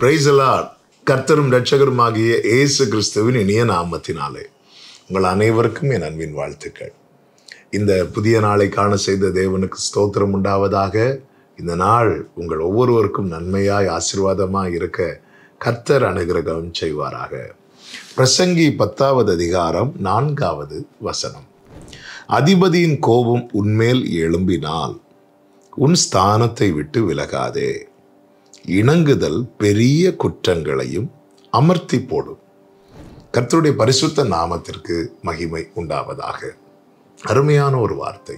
Praise the Lord. கர்த்தரும் இரட்சகருமாகிய இயேசு கிறிஸ்துவின் இனிய நாமத்தினாலே உங்கள் அனைவருக்கும் என் அன்பின் வாழ்த்துக்கள். இந்த புதிய நாளை காண செய்த தேவனுக்கு ஸ்தோத்திரம் உண்டாவதாக. இந்த நாள் உங்கள் ஒவ்வொருவருக்கும் நன்மையாய் ஆசீர்வாதமாய் இருக்க கர்த்தர் அனுகிரகம் செய்வாராக. பிரசங்கி 10வது அதிகாரம் 4வது வசனம். அதிபதியின் கோபம் உன்மேல் எழும்பினால் உன் ஸ்தானத்தை விட்டு விலகாதே. இணங்குதல் பெரிய குற்றங்களையும் அமர்த்தி போடும். கர்த்தருடைய பரிசுத்த நாமத்திற்கு மகிமை உண்டாவதாக. அருமையான ஒரு வார்த்தை.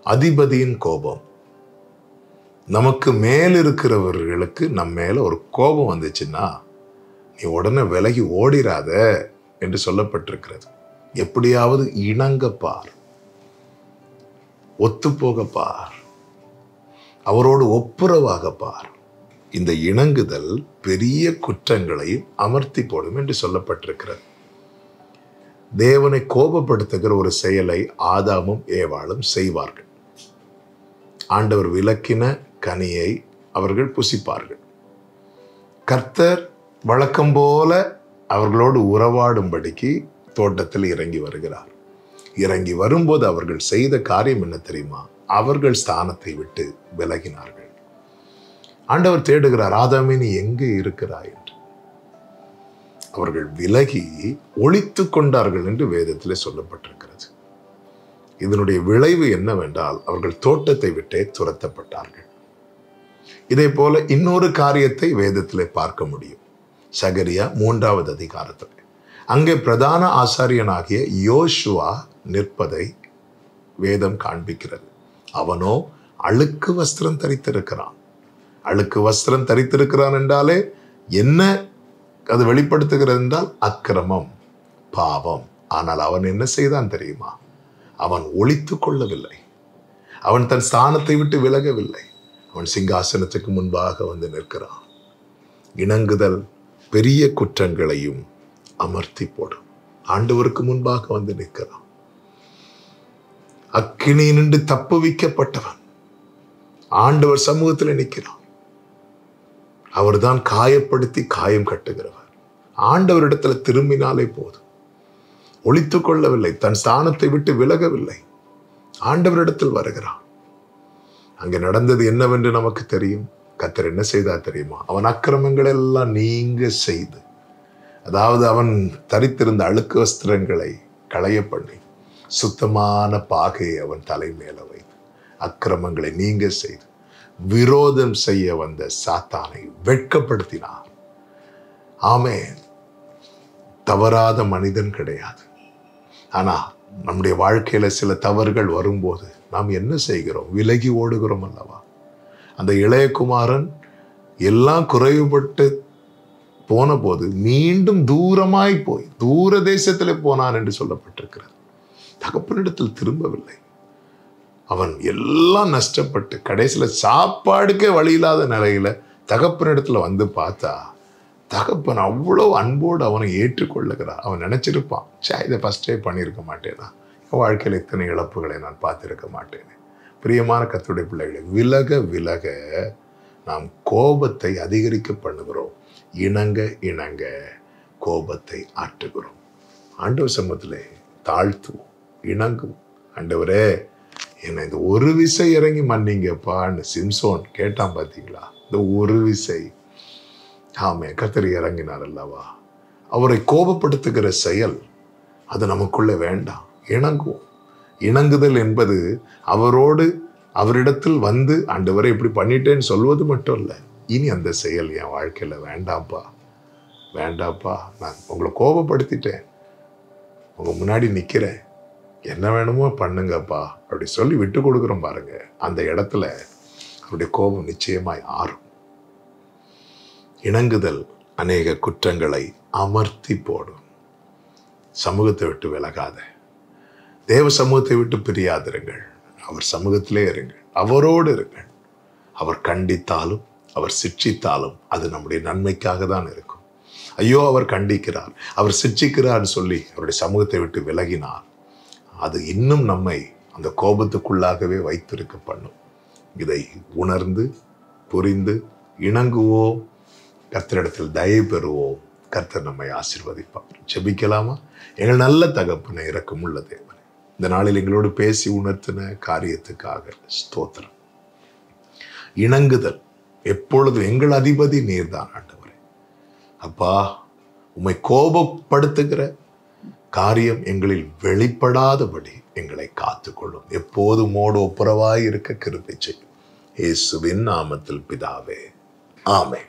அதிபதியின் கோபம். நமக்கு மேல் இருக்கிறவர்களுக்கு நம்ம மேல ஒரு கோபம் வந்துச்சுன்னா நீ உடனே விலகி ஓடிராத என்று சொல்லப்பட்டிருக்கிறது. எப்படியாவது இணங்க பார், ஒத்துப்போக பார், அவரோடு ஒப்புரவாக பார். இந்த இணங்குதல் பெரிய குற்றங்களையும் அமர்த்தி போடும் என்று சொல்லப்பட்டிருக்கிறது. தேவனை கோபப்படுத்துகிற ஒரு செயலை ஆதாமும் ஏவாளும் செய்வார்கள். ஆண்டவர் விலக்கின கனியை அவர்கள் புசிப்பார்கள். கர்த்தர் வழக்கம் போல அவர்களோடு உறவாடும்படிக்கு தோட்டத்தில் இறங்கி வருகிறார். இறங்கி வரும்போது அவர்கள் செய்த காரியம் என்ன தெரியுமா? அவர்கள் ஸ்தானத்தை விட்டு விலகினார்கள். ஆண்டவர் தேடுகிறார், ஆதாமே நீ எங்கே இருக்கிறாய் என்று. அவர்கள் விலகி ஒளித்து கொண்டார்கள் என்று வேதத்திலே சொல்லப்பட்டிருக்கிறது. இதனுடைய விளைவு என்னவென்றால் அவர்கள் தோட்டத்தை விட்டே துரத்தப்பட்டார்கள். இதே போல இன்னொரு காரியத்தை வேதத்திலே பார்க்க முடியும். சகரியா 3வது அதிகாரத்தில் அங்கே பிரதான ஆசாரியனாகிய யோசுவா நிற்பதை வேதம் காண்பிக்கிறது. அவனோ அழுக்கு வஸ்திரம் தரித்திருக்கிறான். அழுக்கு வஸ்திரம் தரித்திருக்கிறான் என்றாலே என்ன அது வெளிப்படுத்துகிறது என்றால் அக்கிரமம், பாவம். ஆனால் அவன் என்ன செய்தான் தெரியுமா? அவன் ஒளித்து கொள்ளவில்லை. அவன் தன் ஸ்தானத்தை விட்டு விலகவில்லை. அவன் சிங்காசனத்துக்கு முன்பாக வந்து நிற்கிறான். இணங்குதல் பெரிய குற்றங்களையும் அமர்த்தி போடும். ஆண்டவருக்கு முன்பாக வந்து நிற்கிறான். அக்கினி நின்று தப்புவிக்கப்பட்டவன் ஆண்டவர் சமூகத்தில் நிற்கிறான். அவர்தான் காயப்படுத்தி காயம் கட்டுகிறவர். ஆண்டவரிடத்துல திரும்பினாலே போதும். ஒளித்து கொள்ளவில்லை, தன் ஸ்தானத்தை விட்டு விலகவில்லை, ஆண்டவரிடத்தில் வருகிறான். அங்கே நடந்தது என்னவென்று நமக்கு தெரியும். கர்த்தர் என்ன செய்தார் தெரியுமா? அவன் அக்கிரமங்கள் எல்லாம் நீங்க செய்து, அதாவது அவன் தரித்திருந்த அழுக்கு வஸ்திரங்களை களைய பண்ணி சுத்தமான பாகையை அவன் தலை மேல வைத்து அக்கிரமங்களை நீங்க செய்து விரோதம் செய்ய வந்த சாத்தானை வெட்கப்படுத்தினார். ஆமென். தவறாத மனிதன் கிடையாது. ஆனா நம்முடைய வாழ்க்கையில சில தவறுகள் வரும்போது நாம் என்ன செய்கிறோம்? விலகி ஓடுகிறோம் அல்லவா? அந்த இளையகுமாரன் எல்லாம் குறைவுபட்டு போன போது மீண்டும் தூரமாய் போய் தூர தேசத்திலே போனான் என்று சொல்லப்பட்டிருக்கிறது. தகப்பனிடத்தில் திரும்பவில்லை. அவன் எல்லாம் நஷ்டப்பட்டு கடைசியில சாப்பாடுக்கே வழி இல்லாத நிலையில தகப்பனிடத்துல வந்து பார்த்தா தகப்பன் அவ்வளவு அன்போடு அவனை ஏற்றுக்கொள்ளுகிறார். அவன் நினைச்சிருப்பான், இதை ஃபர்ஸ்டே பண்ணியிருக்க மாட்டேனா, என் வாழ்க்கையில் இத்தனை இழப்புகளை நான் பார்த்திருக்க மாட்டேனே. பிரியமான கர்த்தருடைய பிள்ளைகளை, விலக விலக நாம் கோபத்தை அதிகரிக்க பண்ணுகிறோம். இணங்க இணங்க கோபத்தை ஆற்றுகிறோம். ஆண்டவர் சமூகத்திலே தாழ்த்துவோம், இணங்குவோம். ஆண்டவரே என்னை இந்த ஒரு விசை இறங்கி மன்னிங்கப்பான்னு சிம்சோன் கேட்டான். பார்த்தீங்களா? இந்த ஒரு விசை. ஆமே, கர்த்தர் இறங்கினார் அல்லவா? அவரை கோபப்படுத்துகிற செயல் அது நமக்குள்ள வேண்டாம். இணங்குவோம். இணங்குதல் என்பது அவரோடு அவரிடத்தில் வந்து ஆண்டவரை இப்படி பண்ணிட்டேன்னு சொல்வது மட்டும் இல்லை. இனி அந்த செயல் என் வாழ்க்கையில வேண்டாம்ப்பா, வேண்டாம்ப்பா, நான் உங்களை கோபப்படுத்திட்டேன், உங்க முன்னாடி நிக்கிறேன், என்ன வேணுமோ பண்ணுங்கப்பா அப்படி சொல்லி விட்டு கொடுக்குறோம் பாருங்க. அந்த இடத்துல அவருடைய கோபம் நிச்சயமாய் ஆறும். இணங்குதல் அநேக குற்றங்களை அமர்த்தி போடும். சமூகத்தை விட்டு விலகாத. தேவ சமூகத்தை விட்டு பிரியாதிருங்கள். அவர் சமூகத்திலே இருங்கள், அவரோடு இருங்கள். அவர் கண்டித்தாலும் அவர் சிட்சித்தாலும் அது நம்முடைய நன்மைக்காக தான் இருக்கும். ஐயோ அவர் கண்டிக்கிறார், அவர் சிட்சிக்கிறார் சொல்லி அவருடைய சமூகத்தை விட்டு விலகினார், அது இன்னும் நம்மை அந்த கோபத்துக்குள்ளாகவே வைத்திருக்க பண்ணும். இதை உணர்ந்து புரிந்து இணங்குவோம், கர்த்தரிடத்தில் தயவு பெறுவோம். கர்த்தர் நம்மை ஆசீர்வதிப்பார். ஜெபிக்கலாமா? எங்கள் நல்ல தகப்பனே, இரக்கமுள்ள தேவனே, இந்த நாளில் எங்களோடு பேசி உணர்த்தின காரியத்துக்காக ஸ்தோத்திரம். இணங்குதல் எப்பொழுதும் எங்கள் அதிபதி நீர்தான் ஆண்டவரே. அப்பா, உம்மை கோபப்படுத்துகிற காரியம் எங்களில் வெளிப்படாதபடி எங்களை காத்துக்கொள்ளும். எப்போதும் மோடு ஒப்புரவாய் இருக்க கிருபை செய்யும். இயேசுவின் நாமத்தில் பிதாவே, ஆமென்.